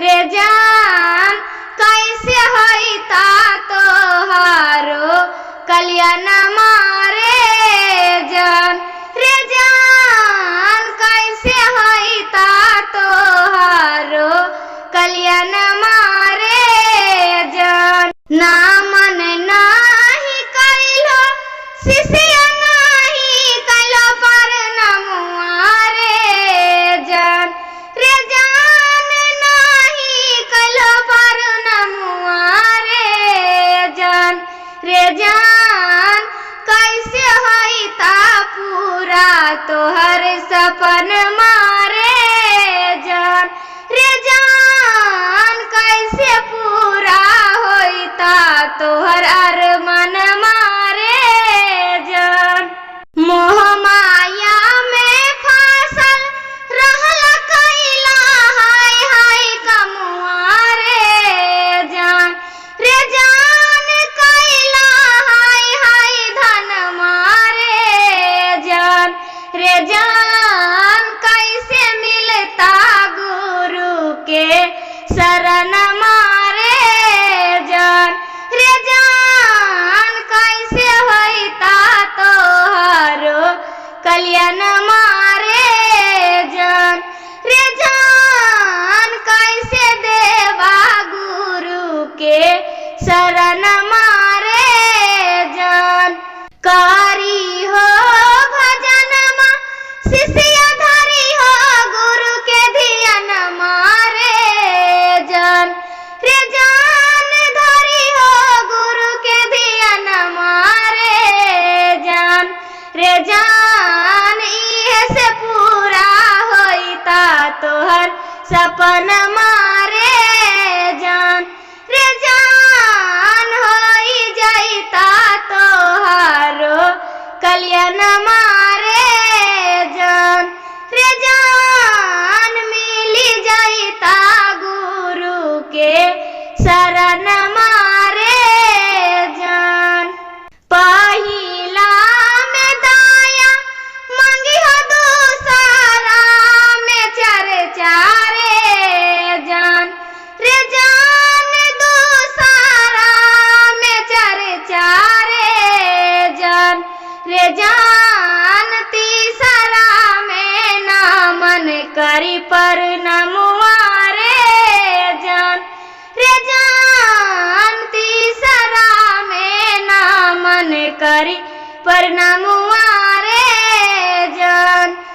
रे जान कैसे होई ता तोहारो कल्याण मारे जान रे जान कैसे होई ता तोहारो कल्याण मारे जान ना मन नाही कैलो शिष्य नाही कैलो पर नमुआरे जान रे जान नाही कैलो पर नमुआरे जान रे जान कैसे होई ता पूरा तोहर सपन मारे जान रे जान कैसे पूरा होई ता तोहर अरमान मारे जान मोह माया में फसल रहल कैला हाय हाय कमुआरे जान रे जान कैला हाय हाय धन मारे जान रे जान कैसे मिलता गुरु के शरण मारे जान रे जान कैसे होई ता तोहारो कल्याण मारे जान रे जान कैसे देवा गुरु के शरण मारे जान कारी हो भजन मा शिष्य धरी हो गुरु के ध्यान मारे जान रे जान धरी हो गुरु के ध्यान मारे जान रे जान इहे से पूरा होई ता तोहर सपन मारे जान रे जान होई जाई ता तोहारो कल्याण मारे जान रे जान मिली जाई ता गुरु के शरण मारे जान पहिला में दाया मंगी हो दूसरा में चर्चा रे जान रे जान दूसरा में चर्चा रे जान रे जान तीसरा में ना मन करी पर नमुआरे जान रे जान तीसरा में ना मन करी पर नमुआ